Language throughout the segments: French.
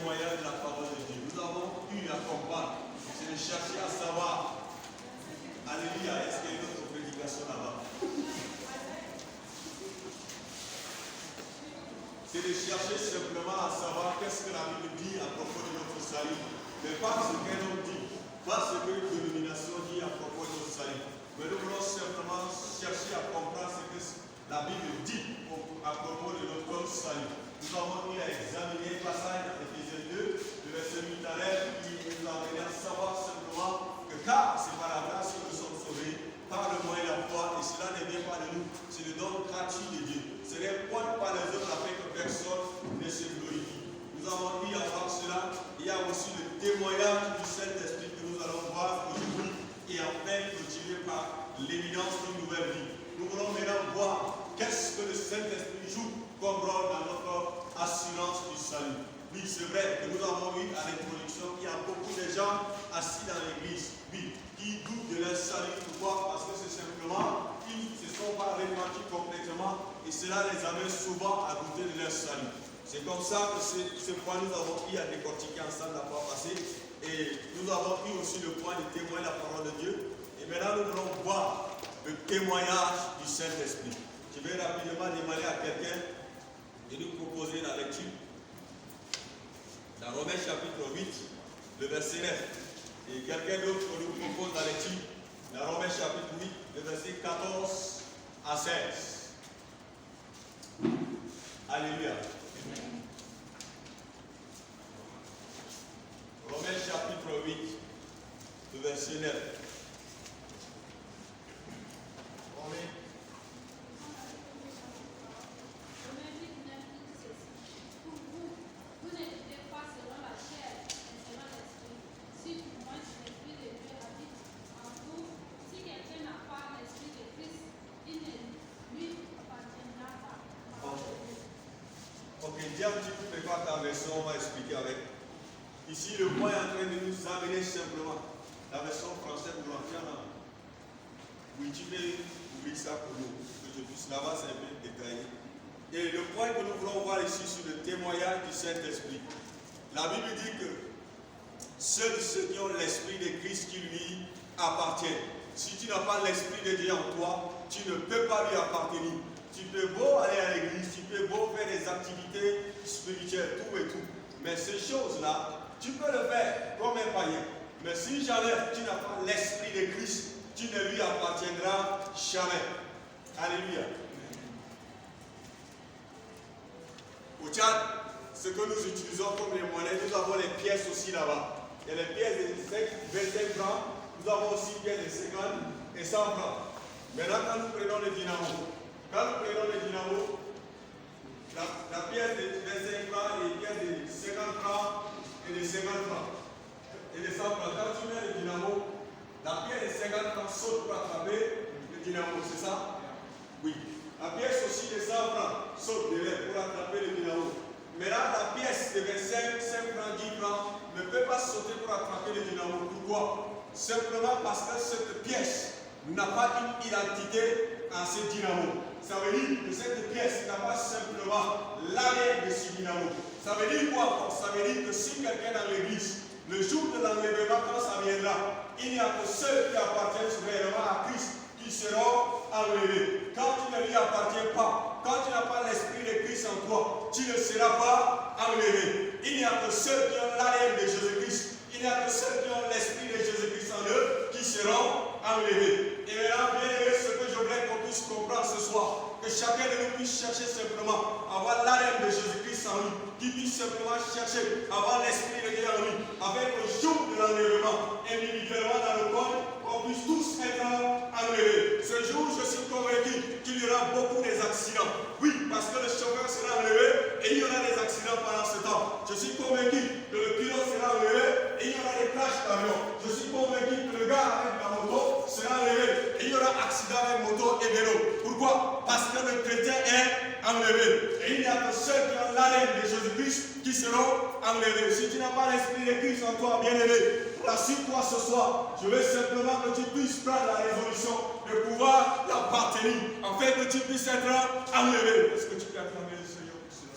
témoignage de la parole de Dieu. Nous avons eu à comprendre. C'est de chercher à savoir. Alléluia. Est-ce qu'il y a une autre prédication là-bas? C'est de chercher simplement à savoir qu'est-ce que la Bible dit à propos de notre salut. Mais pas ce qu'un homme dit. Pas ce que une dénomination dit à propos de notre salut. Mais nous voulons simplement chercher à comprendre ce que la Bible dit à propos de notre salut. Nous avons eu à examiner le passage d'Éphésiens 2, le verset 8 à l'air, qui nous a amené à savoir simplement que car c'est par la grâce que nous sommes sauvés, par le moyen de la foi, et cela ne vient pas de nous, c'est le don gratuit de Dieu. Ce n'est point par les œuvres afin que personne ne se glorifie. Nous avons eu à voir cela. Il y a aussi le témoignage du Saint-Esprit que nous allons voir aujourd'hui et enfin clôturer par l'évidence d'une nouvelle vie. Nous voulons maintenant voir qu'est-ce que le Saint-Esprit joue comme rôle dans notre assurance du salut. Oui, c'est vrai que nous avons vu à l'introduction qu'il y a beaucoup de gens assis dans l'église, oui, qui doutent de leur salut. Pourquoi? Parce que c'est simplement qu'ils ne se sont pas repentis complètement et cela les amène souvent à douter de leur salut. C'est comme ça que ce point nous avons eu à décortiquer ensemble la fois passée et nous avons eu aussi le point de témoigner la parole de Dieu. Et maintenant nous voulons voir le témoignage du Saint-Esprit. Je vais rapidement demander à quelqu'un de nous proposer la lecture. Dans Romains chapitre 8, le verset 9. Et quelqu'un d'autre nous propose la lecture. Dans Romains chapitre 8, le verset 14 à 16. Alléluia. Romains chapitre 8, le verset 9. Romains. Un petit peu prépare ta version, on va expliquer avec. Ici, le point est en train de nous amener simplement. La version française pour l'enfant. Oui, tu peux ouvrir ça pour nous, que je puisse là-bas, c'est un peu détaillé. Et le point que nous voulons voir ici sur le témoignage du Saint-Esprit. La Bible dit que ceux qui ont l'Esprit de Christ qui lui appartiennent. Si tu n'as pas l'Esprit de Dieu en toi, tu ne peux pas lui appartenir. Tu peux beau aller à l'église, tu peux beau faire des activités spirituelles, tout et tout. Mais ces choses-là, tu peux le faire comme un païen. Mais si jamais tu n'as pas l'Esprit de Christ, tu ne lui appartiendras jamais. Alléluia. Au Tchad, ce que nous utilisons comme les monnaies, nous avons les pièces aussi là-bas. Il y a les pièces de 25 francs, nous avons aussi les pièces de 50 et 100 francs. Maintenant, quand nous prenons le dynamo, la pièce de 25 francs et les pièces de 50 francs et de 50 francs et de 100 francs. Quand tu mets le dynamo, la pièce de 50 francs saute pour attraper le dynamo, c'est ça? Oui. La pièce aussi de 100 francs saute derrière pour attraper le dynamo. Mais là, la pièce de 25, 5 francs, 10 francs ne peut pas sauter pour attraper le dynamo. Pourquoi? Simplement parce que cette pièce n'a pas une identité à ce dynamo. Ça veut dire que cette pièce n'a pas simplement l'arrière de ce dynamo. Ça veut dire quoi? Ça veut dire que si quelqu'un dans l'église, le jour de l'enlèvement, quand ça viendra, il n'y a que ceux qui appartiennent réellement à Christ qui seront enlevés. Quand tu ne lui appartiens pas, quand tu n'as pas l'Esprit de Christ en toi, tu ne seras pas enlevé. Il n'y a que ceux qui ont l'arrière de Jésus-Christ, il n'y a que ceux qui ont l'Esprit de Jésus-Christ en eux qui seront enlevés. Et maintenant, bien aimé, ce que je voudrais qu'on puisse comprendre ce soir, que chacun de nous puisse chercher simplement à avoir l'arrêt de Jésus-Christ en lui, qui puisse simplement chercher à avoir l'Esprit de Dieu en lui, avec le jour de l'enlèvement, individuellement dans le corps, qu'on puisse tous être enlevés. Ce jour, je suis convaincu qu'il y aura beaucoup d'accidents. Oui, parce que le chauffeur sera enlevé et il y aura des accidents pendant ce temps. Je suis convaincu que le pilote sera enlevé et il y aura des crashs d'avion. Je suis convaincu que le gars avec la moto sera enlevé et il y aura accident avec moto et vélo. Pourquoi? Parce que le chrétien est enlevé. Et il n'y a que ceux qui ont l'arrêt de Jésus-Christ qui seront enlevés. Si tu n'as pas l'Esprit de Christ en toi, bien-aimé, rassure-toi ce soir. Je veux simplement que tu puisses prendre la résolution de pouvoir l'appartenir, afin que tu puisses être enlevé. Est-ce que tu peux acclamer le Seigneur pour cela?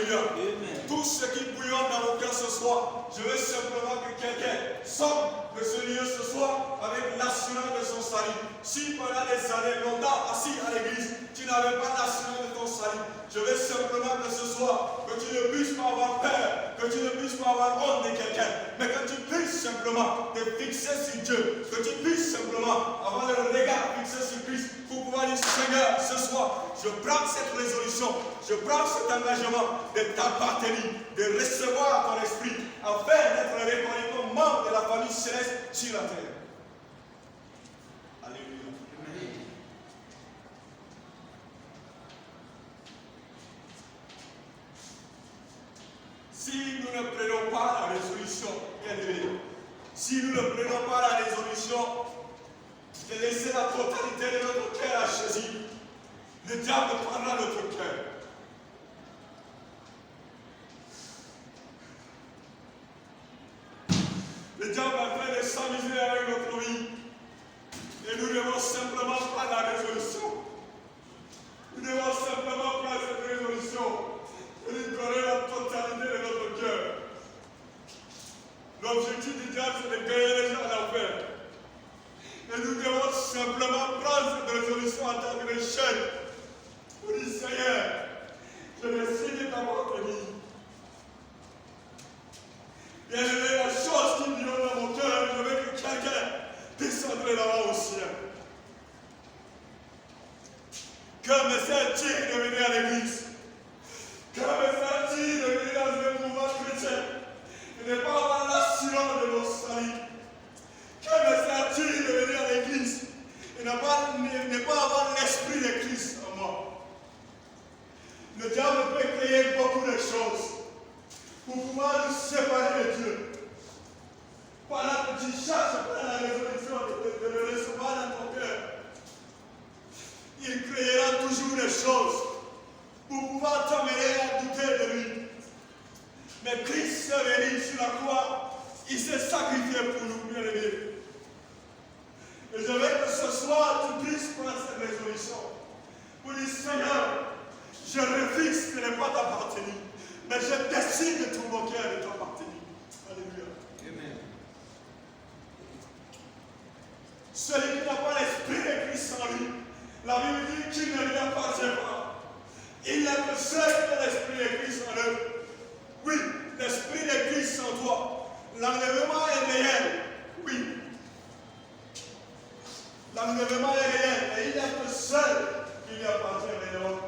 Alléluia. Tout ce qui bouillonne dans vos cœurs ce soir, je veux simplement que quelqu'un sorte de ce lieu ce soir avec l'assurance de son salut. Si pendant des années, longtemps assis à l'église, tu n'avais pas l'assurance de ton salut, je veux simplement que ce soir, que tu ne puisses pas avoir peur, que tu ne puisses pas avoir honte de quelqu'un, mais que tu puisses simplement te fixer sur Dieu, que tu puisses simplement avoir le regard fixé sur Christ pour pouvoir dire, Seigneur, ce soir, je prends cette résolution, je prends cet engagement de t'appartenir, de recevoir ton esprit, afin d'être reconnu comme membre de la famille céleste sur la terre. Alléluia. Si nous ne prenons pas la résolution, bien-aimés, si nous ne prenons pas la résolution de laisser la totalité de notre cœur à Jésus, le diable prendra notre cœur. Le diable est en train de s'amuser avec notre vie. Et nous devons simplement prendre la résolution. Nous devons simplement prendre cette résolution et lui donner la totalité de notre cœur. L'objectif du diable, c'est de gagner les gens à l'enfer. Et nous devons simplement prendre cette résolution en tant que chef. Pour dire, Seigneur, je décide de t'appartenir. Bien-aimé, la chose qui vient dans mon cœur, je veux que quelqu'un puisse entrer là-bas au ciel. Que me sert-il de venir à l'église? Que me sert-il de venir dans un mouvement chrétien et de ne pas avoir l'assurance de mon salut? Que me sert-il de venir à l'église et ne pas avoir l'esprit de Christ en moi? Le diable peut créer beaucoup de choses pour pouvoir nous séparer de Dieu. Pendant que tu cherches à prendre la résolution de le recevoir dans ton cœur, il créera toujours des choses pour pouvoir t'amener à douter de lui. Mais Christ est venu sur la croix, il s'est sacrifié pour nous, bien-aimés. Et je veux que ce soir, tu puisses prendre cette résolution pour dire, Seigneur, je refuse de ne pas t'appartenir, mais je décide de tout mon cœur de t'appartenir. Alléluia. Amen. Celui qui n'a pas l'esprit de Christ en lui, la Bible dit qu'il ne lui appartient pas. Il n'y a que ceux qui ont l'esprit de Christ en eux. Oui, l'esprit de Christ en toi. L'enlèvement est réel. Oui. L'enlèvement est réel. Et il n'y a que ceux qui lui appartiennent réellement,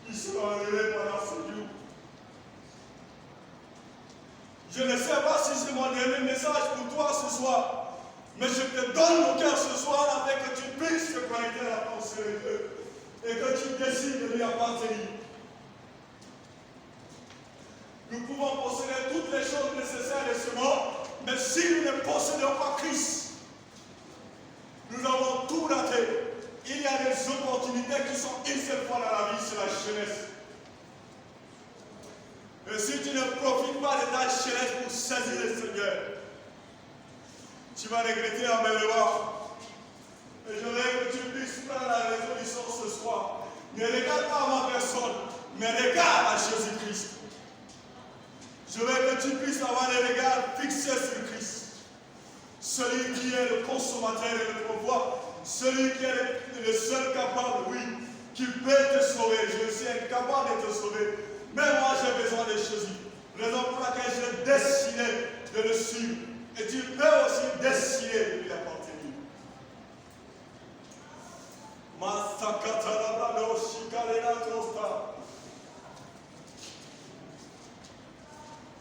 qui seront enlevés pendant ce jour. Je ne sais pas si c'est mon dernier message pour toi ce soir, mais je te donne mon cœur ce soir afin que tu puisses te connecter à la pensée de Dieu et que tu décides de lui appartenir. Nous pouvons posséder toutes les choses nécessaires de ce monde, mais si nous ne possédons pas Christ, nous avons tout raté. Il y a des opportunités qui sont une seule fois dans la vie, c'est la jeunesse. Et si tu ne profites pas de ta jeunesse pour saisir le Seigneur, tu vas regretter en me levant. Et je veux que tu puisses prendre la résolution ce soir. Ne regarde pas à ma personne, mais regarde à Jésus-Christ. Je veux que tu puisses avoir les regards fixés sur Christ. Celui qui est le consommateur de notre foi, celui qui est le seul capable, oui, qui peut te sauver. Je suis incapable de te sauver. Mais moi, j'ai besoin de Jésus. Raison pour laquelle j'ai décidé de le suivre. Et tu peux aussi décider de lui appartenir.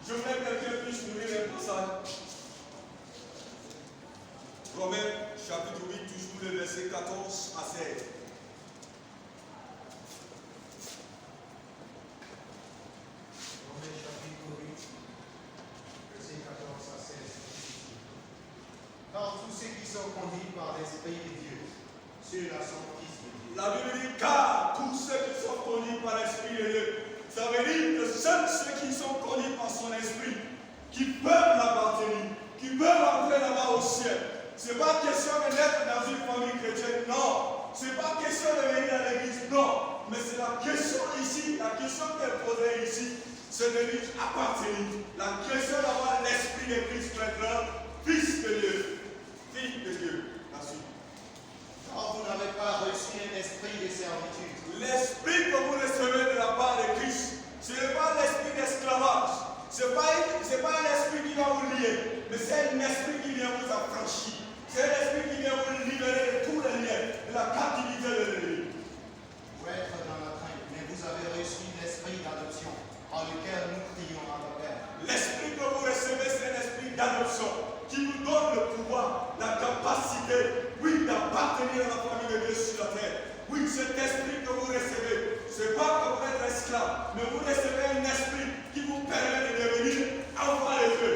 Je voudrais que quelqu'un puisse nous lire un passage. Romains chapitre 8, toujours le verset 14 à 16. Car tous ceux qui sont conduits par l'Esprit de Dieu, ceux-là sont fils de Dieu. La Bible dit car tous ceux qui sont conduits par l'Esprit de Dieu. Ça veut dire que seuls ceux qui sont conduits par son esprit, qui peuvent l'appartenir, qui peuvent entrer là-bas au ciel. Ce n'est pas question de naître dans une famille chrétienne, non. Ce n'est pas question de venir à l'église, non. Mais c'est la question ici, la question qui est posée ici. c'est de lui appartenir. La question d'avoir l'esprit de Christ maintenant, fils de Dieu. Fille de Dieu. La suite. Car vous n'avez pas reçu un esprit de servitude. L'esprit que vous recevez de la part de Christ, ce n'est pas l'esprit d'esclavage. Ce n'est pas un esprit qui va vous lier, mais c'est un esprit qui vient vous affranchir. C'est un esprit qui vient vous libérer de tous les liens, de la captivité de l'ennemi. Pour être dans la crainte, mais vous avez reçu l'esprit d'adoption, en lequel nous crions à notre Père. L'esprit que vous recevez, c'est un esprit d'adoption qui nous donne le pouvoir, la capacité, oui, d'appartenir à la famille de Dieu sur la terre. Oui, cet esprit que vous recevez, ce n'est pas que vous êtes esclave, mais vous recevez un esprit qui vous permet de devenir enfant de Dieu.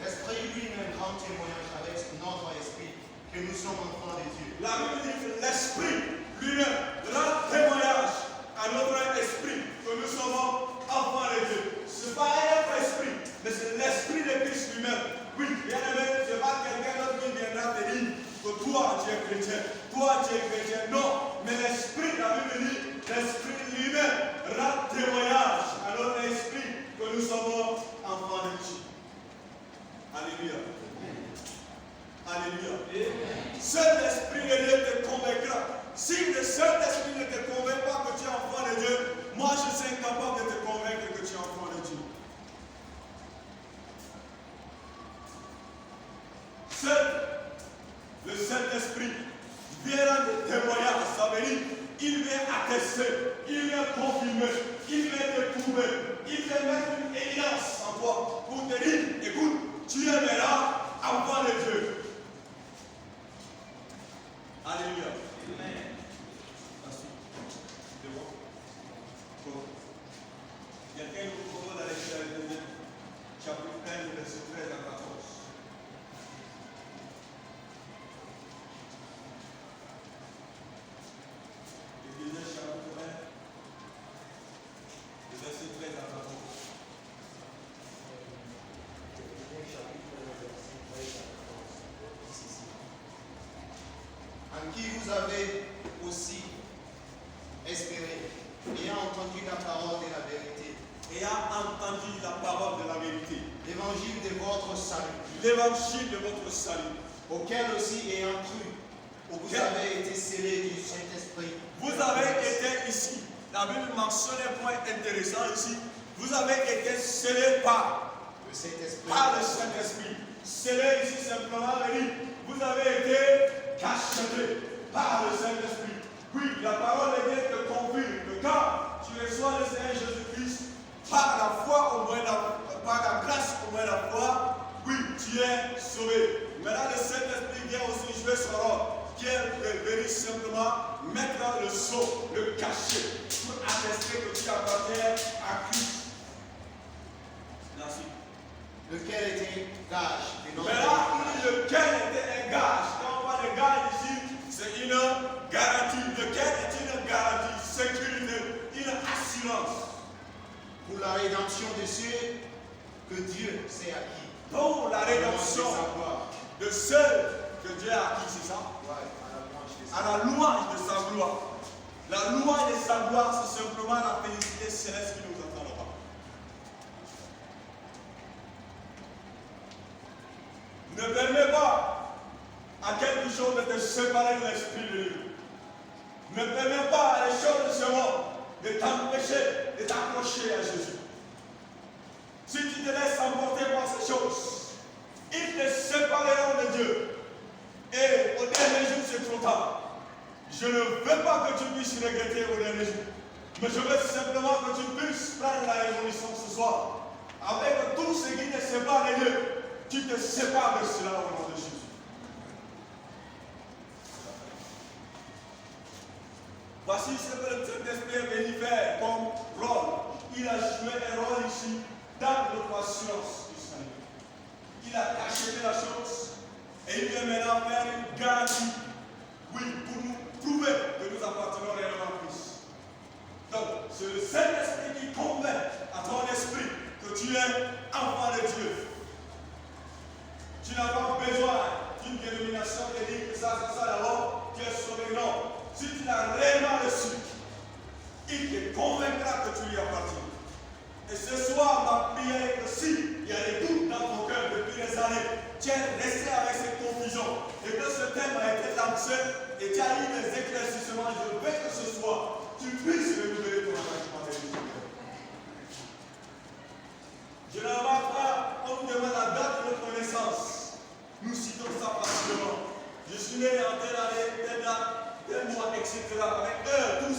L'esprit lui-même rend témoignage avec notre esprit que nous sommes enfants de Dieu. La Bible dit que l'esprit lui-même rend témoignage à notre esprit que nous sommes enfants de Dieu. Ce n'est pas un autre esprit, mais c'est l'esprit de Christ lui-même. Oui, bien aimé, ce n'est pas quelqu'un d'autre qui viendra te dire que toi tu es chrétien, toi tu es chrétien. Non, mais l'esprit, la Bible dit, l'esprit lui-même rend témoignage à notre esprit que nous sommes enfants de Dieu. Alléluia. Alléluia. Seul l'esprit de Dieu te convaincra. Si le Saint-Esprit ne te convainc pas que tu es enfant de Dieu, moi je suis incapable de te convaincre que tu es enfant de Dieu. Seul le Saint-Esprit vient rendre témoignage, ça veut dire, il vient attester, il vient confirmer, il vient te prouver, il vient mettre une évidence en toi pour te dire, écoute, tu es maintenant enfant de Dieu. Alléluia. Amen. Quelqu'un nous propose la lecture de chapitre 1, verset 13 à 14. Éphésiens chapitre 1, verset 13 à 14. En qui vous avez aussi espéré, ayant entendu la parole de la vérité, Ayant entendu la parole de la vérité, l'évangile de votre salut, l'évangile de votre salut, auquel aussi ayant cru, vous avez été scellés du Saint-Esprit. vous avez été ici. La Bible mentionne un point intéressant ici. Vous avez été scellés par Le Saint-Esprit. le Saint-Esprit. Scellés ici simplement veut dire, vous avez été cachetés par le Saint-Esprit. Oui, la parole de Dieu te confirme que quand tu reçois le Seigneur Jésus-Christ, par la foi, par la grâce au moins la foi, oui, tu es sauvé. Maintenant, le Saint-Esprit vient aussi jouer son rôle, qui est de venir simplement mettre le sceau, le cachet, pour attester que tu appartiens à Christ. Merci. Lequel était gage de notre Maintenant, héritage. lequel était un gage? Quand on parle de gage ici, c'est une garantie. Lequel est une garantie, sécurité, une assurance. Pour la rédemption de ceux que Dieu s'est acquis. Pour la rédemption À la louange de sa gloire. de ceux que Dieu a acquis, c'est ça? Ouais, à la louange de sa À la louange de sa gloire. La louange de sa gloire, c'est simplement la félicité céleste qui nous attend là-bas. Ne permets pas à quelque chose de te séparer de l'Esprit de Dieu. Ne permets pas à les choses de ce monde de t'empêcher de t'accrocher à Jésus. Si tu te laisses emporter par ces choses, ils te sépareront de Dieu. Et au dernier jour, c'est trop tard. Je ne veux pas que tu puisses regretter au dernier jour. Mais je veux simplement que tu puisses prendre la résolution ce soir. Avec tout ce qui te sépare de Dieu, tu te sépares de cela au nom de Jésus. Voici ce que le Saint-Esprit est venu faire comme rôle. Il a joué un rôle ici dans notre assurance du salut. Il a caché la chose et il vient maintenant faire une garantie, oui, pour nous prouver que nous appartenons réellement à Christ. Donc, c'est le Saint-Esprit qui convainc à ton esprit que tu es enfant de Dieu. Tu n'as pas besoin d'une dénomination qui dit que ça, d'abord, tu es sauvé. Non. Si tu l'as réellement reçu, il te convaincra que tu lui appartiens.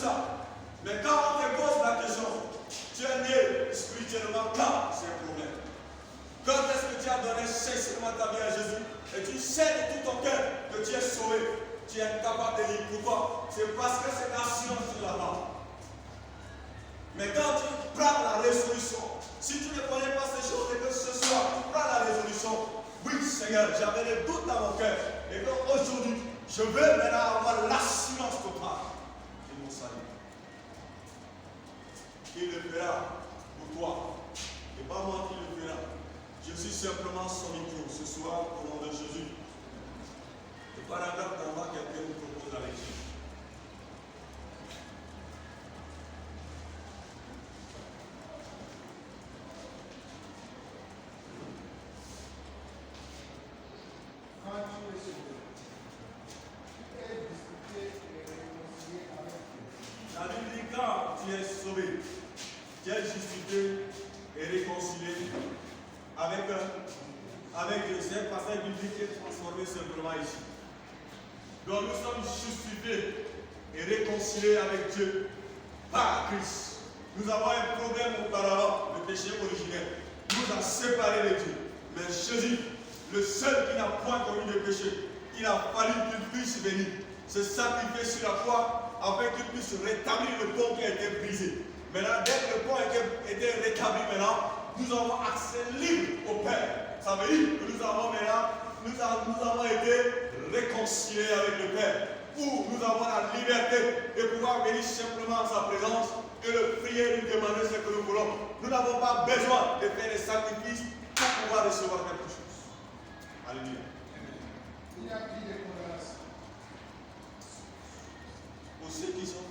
ça. Mais quand on te pose la question, tu es né spirituellement, quand c'est un problème. Quand est-ce que tu as donné sincèrement ta vie à Jésus et tu sais de tout ton cœur que tu es sauvé, tu es incapable de dire pourquoi? C'est parce que c'est l'assurance de la mort. Mais quand tu prends la résolution, si tu ne connais pas ces choses et que ce soir tu prends la résolution, oui Seigneur, j'avais des doutes dans mon cœur et qu'aujourd'hui, je veux maintenant avoir l'assurance totale de mon salut. Il le fera pour toi et pas moi qui le fera. Je suis simplement son micro ce soir au nom de Jésus. Le paragraphe d'en bas, quelqu'un nous propose la lecture. Quand tu es sauvé, tu es disputé et réconcilié avec Dieu. La Bible dit quand tu es sauvé, tu es justifié et réconcilié avec Dieu. C'est un passage biblique qui est transformé simplement ici. Donc nous sommes justifiés et réconciliés avec Dieu par Christ. Nous avons un problème auparavant, le péché originel. Nous a séparés de Dieu. Mais Jésus, le seul qui n'a point commis de péché, il a fallu qu'il puisse venir se sacrifier sur la croix afin qu'il puisse rétablir le pont qui a été brisé. Maintenant, dès que le pont a été rétabli maintenant, nous avons accès libre au Père. Ça veut dire que nous avons été réconciliés avec le Père. Où nous avons la liberté de pouvoir venir simplement en sa présence et le prier, lui demander ce que nous voulons. Nous n'avons pas besoin de faire des sacrifices pour pouvoir recevoir quelque chose. Alléluia. Il y a plus de condamnation. Pour ceux qui sont.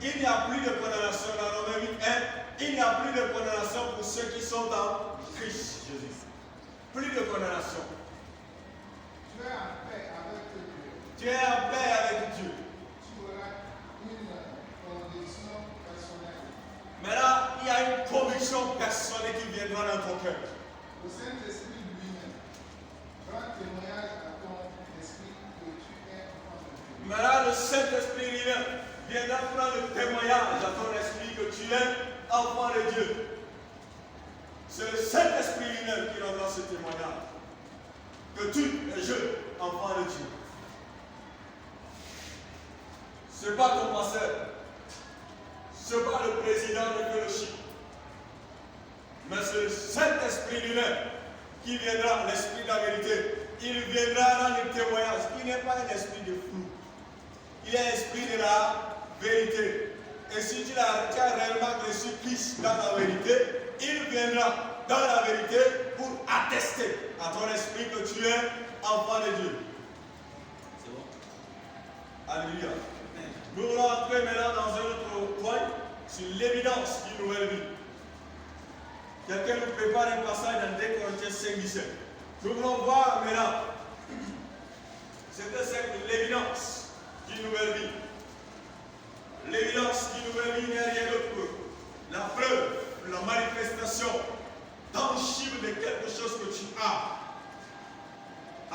Il n'y a plus de condamnation. Il n'y a plus de condamnation dans Romains 8:1. Il n'y a plus de condamnation pour ceux qui sont dans Christ Jésus. Plus de condamnation. Tu es en paix avec Dieu. Tu es en paix avec Dieu. Tu auras une condition personnelle. Maintenant, il y a une conviction personnelle qui viendra dans ton cœur. Le Saint-Esprit lui-même rend témoignage à ton esprit que tu es enfant de Dieu. Maintenant, le Saint-Esprit lui-même viendra prendre le témoignage à ton esprit que tu es enfant de Dieu. C'est le Saint-Esprit lui-même qui rendra ce témoignage. Que tu es jeune enfant de Dieu. Ce n'est pas ton pasteur. Ce n'est pas le président de fellowship. Mais c'est le Saint-Esprit lui-même qui viendra, l'esprit de la vérité. Il viendra dans le témoignage. Il n'est pas un esprit de flou. Il est l'esprit de la vérité. Et si tu as réellement reçu Christ dans la vérité, il viendra dans la vérité pour attester à ton esprit que tu es enfant de Dieu. C'est bon? Alléluia. Nous allons entrer maintenant dans un autre point sur l'évidence d'une nouvelle vie. Quelqu'un nous prépare un passage dans 2 Corinthiens 5:17. Nous voulons voir maintenant ce que c'est l'évidence d'une nouvelle vie. L'évidence d'une nouvelle vie n'est rien d'autre que la preuve, la manifestation tangible de quelque chose que tu as.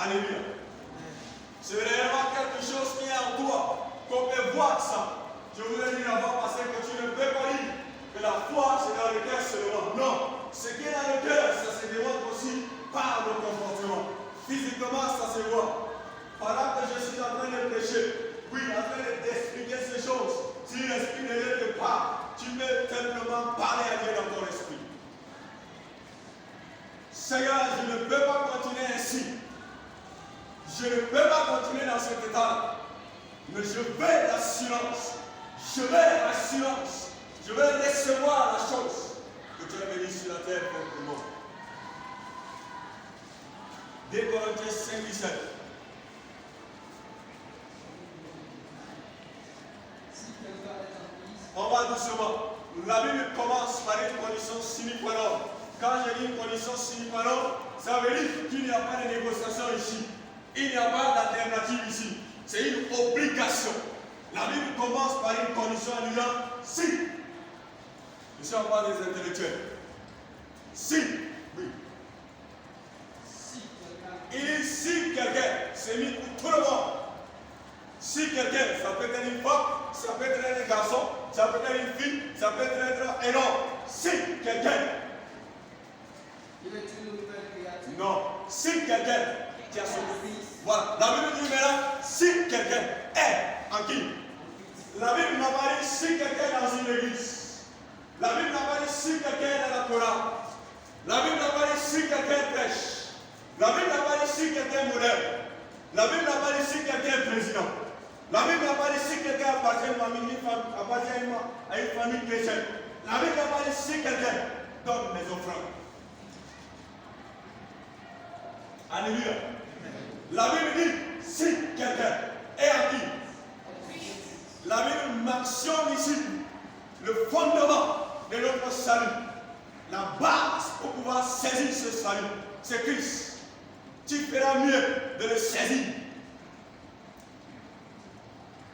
Alléluia. C'est réellement quelque chose qui est en toi, qu'on peut voir ça. Je voulais dire avant parce que tu ne peux pas dire que la foi c'est dans le cœur seulement. Non, ce qui est dans le cœur, ça se démontre aussi par le comportement. Physiquement, ça se voit. Pendant que je suis en train de prêcher, oui, en train d'expliquer ces choses, si l'esprit ne l'aide pas, tu peux simplement parler à Dieu dans ton esprit. Seigneur, je ne peux pas continuer ainsi. Je ne peux pas continuer dans cet état. Mais je veux l'assurance. Je veux l'assurance. Je veux recevoir la chose que tu as bénie sur la terre pour moi. 2 Corinthiens 5:17. On va doucement. La Bible commence par une condition sine qua non. Quand je dis une condition sine qua non, ça veut dire qu'il n'y a pas de négociation ici. Il n'y a pas d'alternative ici. C'est une obligation. La Bible commence par une condition en disant si. Je ne suis pas des intellectuels. Si. Oui. Il dit si quelqu'un s'est mis pour tout le monde. Si quelqu'un, ça peut être une femme, ça peut être un garçon, ça peut être une fille, ça peut être un homme. Si quelqu'un, il est une nouvelle créature. non, si quelqu'un qui a son voilà, la Bible dit maintenant, si quelqu'un est en qui? La Bible n'a pas dit si quelqu'un est dans une église. La Bible n'a pas dit si quelqu'un est dans la Torah. La Bible n'a pas dit si quelqu'un prêche. La Bible n'a pas dit si quelqu'un est modèle. La Bible n'a pas dit si quelqu'un est président. La Bible n'a pas dit si quelqu'un appartient à une famille chrétienne. La Bible n'a pas dit si quelqu'un donne les offrandes. Alléluia. La Bible dit si quelqu'un est acquis. La Bible mentionne ici le fondement de notre salut. La base pour pouvoir saisir ce salut, c'est Christ. Tu feras mieux de le saisir.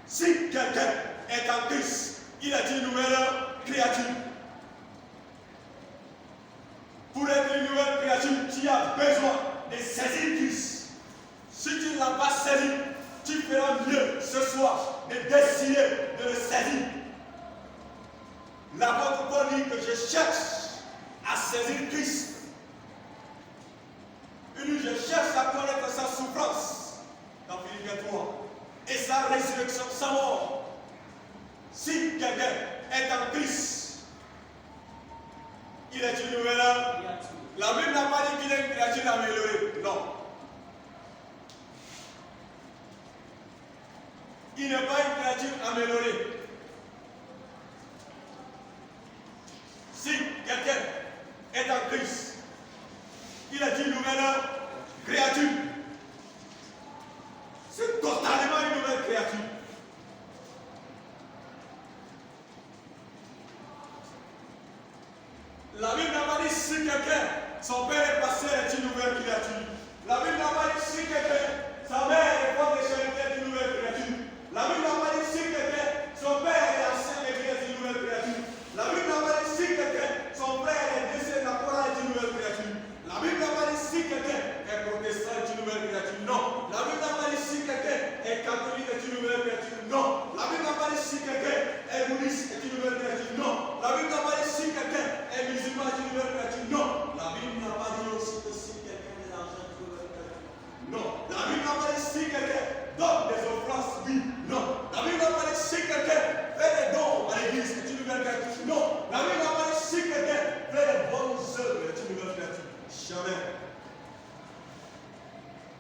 Si quelqu'un est en Christ, il est une nouvelle créature. Pour être une nouvelle créature, tu as besoin de saisir Christ. Si tu ne l'as pas saisi, tu feras mieux ce soir de décider de le saisir. L'apôtre Paul dit que je cherche à saisir Christ. Il dit, je cherche à connaître sa souffrance dans Philippiens 3 et sa résurrection, sa mort. Si quelqu'un est en Christ, il est une nouvelle âme. La Bible n'a pas dit qu'il est une créature améliorée. Non. Il n'est pas une créature améliorée. Si quelqu'un est en Christ, il est une nouvelle créature. C'est totalement une nouvelle créature. La Bible n'a pas dit si quelqu'un, son père est pasteur, est une nouvelle créature. La Bible n'a pas dit si quelqu'un, sa mère est femme de charité, est une nouvelle créature. La Bible n'a pas dit si quelqu'un, son père est ancien église, est une nouvelle créature. La Bible n'a pas dit si quelqu'un, son frère est décédé dans la Torah, est une nouvelle créature. La Bible n'a pas dit si quelqu'un est protestant, est une nouvelle créature. Non. La Bible n'a pas dit si quelqu'un est catholique, est une nouvelle créature. Non. La Bible n'a pas dit si quelqu'un est bouddhiste, est une nouvelle créature. Non. La Bible n'a pas dit si quelqu'un est musulman, est une nouvelle créature. Non. La Bible n'a pas dit aussi que si quelqu'un est l'argent, est une nouvelle créature. Non. La Bible n'a pas dit si quelqu'un donne des offrandes, oui. Non. La Bible n'a pas dit si quelqu'un fait des dons à l'église, est une nouvelle créature. Non. La Bible n'a pas dit si quelqu'un fait des bonnes œuvres, est une nouvelle créature. Jamais.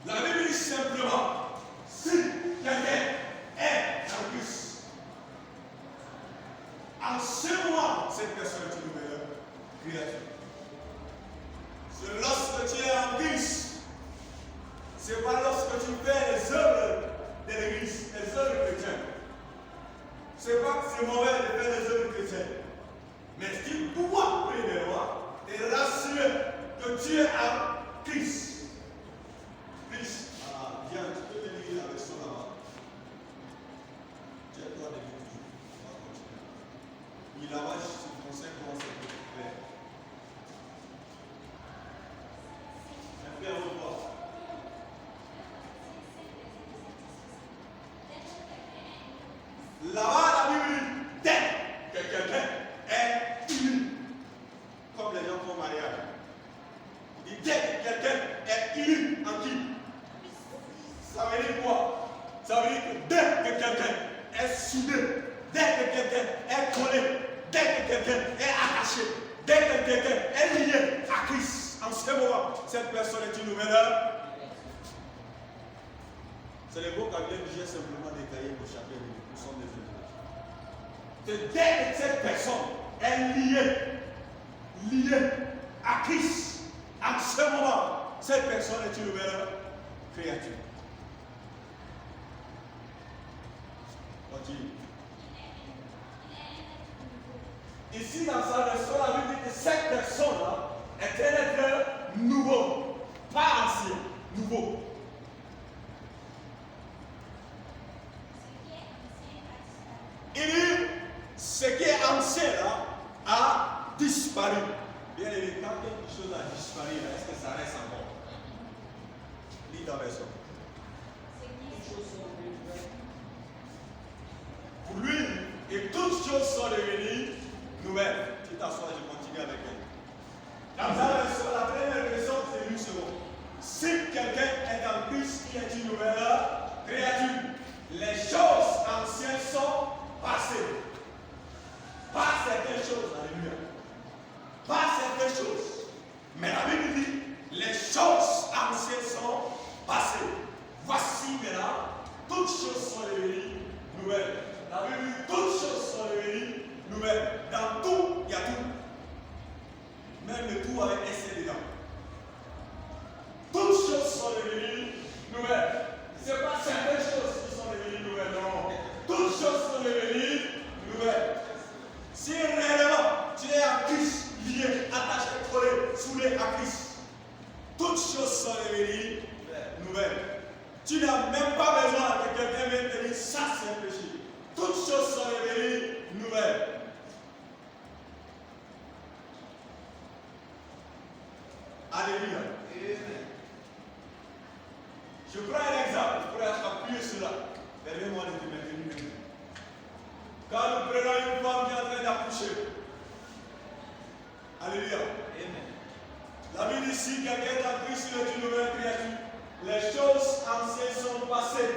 La Bible dit simplement, si quelqu'un est en Christ, en ce moment, cette personne est une nouvelle créature. C'est lorsque tu es en Christ, c'est pas lorsque tu fais les œuvres de l'Église, les œuvres chrétiennes. C'est pas que c'est mauvais de faire les œuvres chrétiennes. Mais ce qui doit premièrement te rassurer que tu es en Christ. Christ, viens, tu peux te lire la version là-bas. Tu as le droit de lire toujours. On va continuer. Il là-bas, je te conseille comment c'est fait. Un peu à revoir. Là-bas, la Bible dit, dès que quelqu'un est uni, comme les gens font mariage. Il dit, dès que quelqu'un est uni en qui? Ça veut dire quoi? Ça veut dire que dès que quelqu'un est soudé, dès que quelqu'un est collé, dès que quelqu'un est attaché, dès que quelqu'un est lié à Christ, en ce moment, cette personne est une nouvelle œuvre. C'est le vocabulaire que j'ai simplement détaillé pour chacun de nous. Nous sommes des individus. Dès que cette personne est liée à Christ, en ce moment, cette personne est une nouvelle créature. Continue. Ici, dans sa version, la Bible dit que cette personne-là est un être nouveau, pas ancien, nouveau. Il dit, ce qui est ancien là a disparu. Bien aimé, quand quelque chose a disparu, est-ce que ça reste encore? Lis ta version. choses sont devenues nouvelles. Tu t'assois, je continue avec elle. La première leçon, c'est une seconde. Si quelqu'un est en Christ, il est une nouvelle créature. Les choses anciennes sont passées. Pas certaines choses, alléluia. Pas certaines choses. Mais la Bible dit, les choses anciennes sont passées. Voici maintenant, toutes choses sont devenues nouvelles. La Bible dit, toutes choses sont devenues nouvelles. Dans tout, il y a tout. Même le tout avec un C dedans. Toutes choses sont devenues nouvelles. Ce n'est pas certaines choses qui sont devenues nouvelles, non. Toutes choses sont devenues nouvelles. Si réellement tu es à Christ, lié, attaché, collé, soudé à Christ, toutes choses sont devenues nouvelles. Tu n'as même pas besoin que quelqu'un vienne te dire ça c'est un péché. Toutes choses sont devenues nouvelles. Alléluia. Je prends un exemple pour appuyer cela. Permets-moi de te maintenir. Quand nous prenons une femme qui est en train d'accoucher, alléluia. La Bible dit si quelqu'un est en Christ, il est une nouvelle créature. Les choses anciennes sont passées.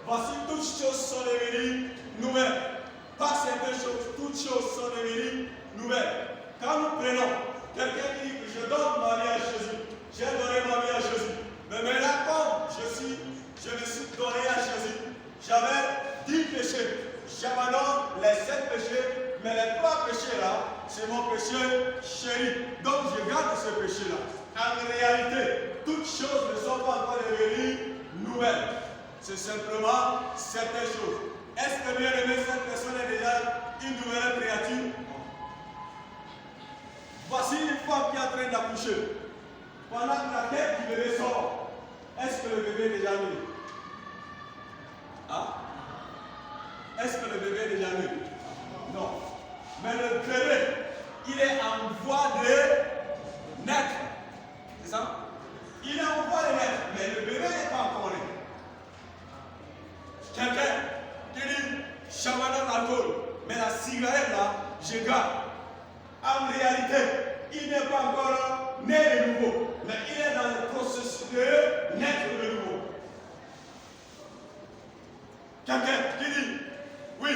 Voici toutes choses sont devenues nouvelles. Pas certaines choses, toutes choses sont devenues nouvelles. Quand nous prenons quelqu'un qui dit que je donne ma vie à Jésus, j'ai donné ma vie à Jésus. Mais maintenant, comme je me suis donné à Jésus, j'avais 10 péchés. J'abandonne les 7 péchés, mais les 3 péchés là, c'est mon péché chéri. Donc je garde ce péché là. En réalité, toutes choses ne sont pas encore devenues nouvelles. C'est simplement certaines choses. Est-ce que bien aimé, cette personne est déjà une nouvelle créature? Voici une femme qui est en train d'accoucher. Pendant que la tête du bébé sort, est-ce que le bébé est déjà né? Hein? Est-ce que le bébé est déjà né? Non. Mais le bébé, il est en voie de naître. C'est ça? Il est en voie de naître, mais le bébé n'est pas encore né. Quelqu'un qui dit, j'abandonne l'alcool, mais la cigarette là, je garde. En réalité, il n'est pas encore né de nouveau, mais il est dans le processus de naître de nouveau. Quelqu'un qui dit, oui,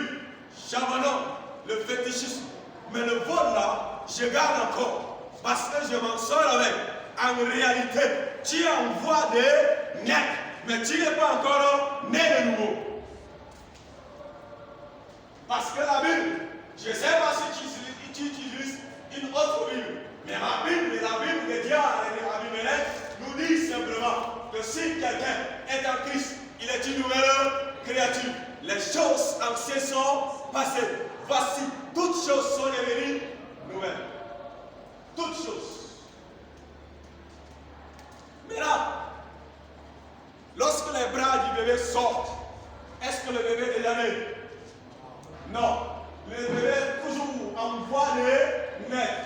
j'abandonne le fétichisme, mais le vol là, je garde encore, parce que je m'en sors avec. En réalité, tu es en voie de naître, mais tu n'es pas encore né de nouveau. Parce que la Bible, je ne sais pas si tu utilises une autre Bible, mais la Bible de Dieu, la Bible nous dit simplement que si quelqu'un est en Christ, il est une nouvelle créature. Les choses anciennes sont passées. Voici, toutes choses sont devenues nouvelles. Toutes choses. Maintenant, lorsque les bras du bébé sortent, est-ce que le bébé est déjà né? Non. Le bébé est toujours en voie de naître.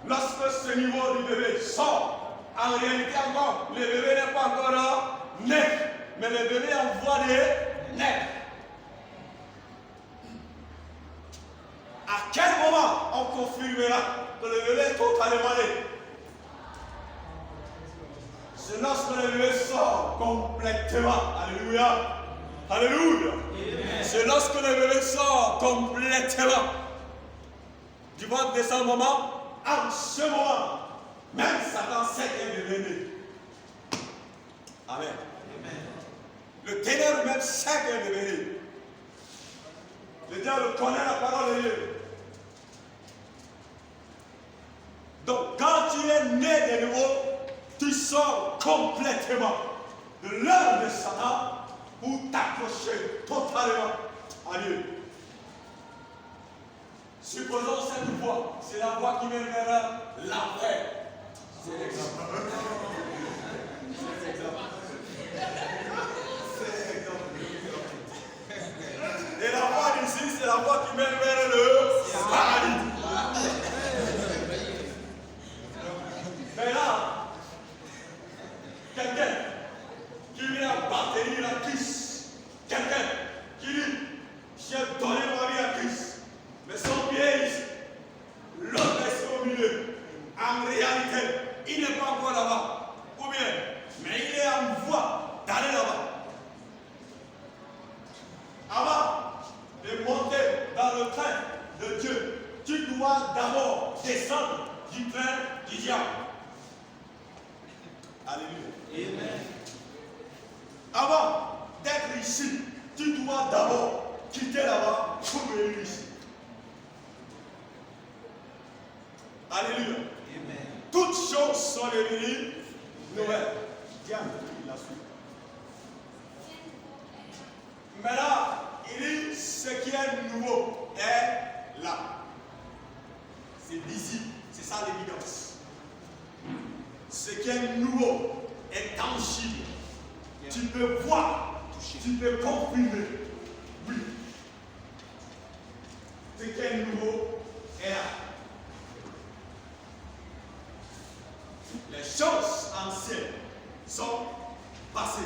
Lorsque ce niveau du bébé sort, en réalité encore, le bébé n'est pas encore né, mais le bébé est en voie de naître. À quel moment on confirmera que le bébé est totalement né? C'est lorsque le bébé sort complètement. Alléluia. Alléluia. C'est lorsque le bébé sort complètement du ventre de sa maman. En ce moment, même Satan sait qu'elle est bébé. Amen. Le ténèbre même sait qu'elle est bébé. Le diable connaît la parole de Dieu. Donc, quand tu es né de nouveau, tu sors complètement de l'œuvre de Satan pour t'accrocher totalement à Dieu. Supposons cette voie, c'est la voie qui mène vers l'enfer. C'est l'exemple. Et la voie d'ici, c'est la voie qui mène vers le paradis. Maintenant, quelqu'un qui vient appartenir à Christ, ici, tu dois d'abord quitter là-bas pour venir ici. Alléluia. Amen. Toutes choses sont devenues nouvelles. Tiens, la suite. Maintenant, il dit ce qui est nouveau est là. C'est visible. C'est ça l'évidence. Ce qui est nouveau est tangible. Yeah. Tu peux voir, Toucher. tu peux confirmer. Oui. Ce qui est nouveau est là. Les choses anciennes sont passées.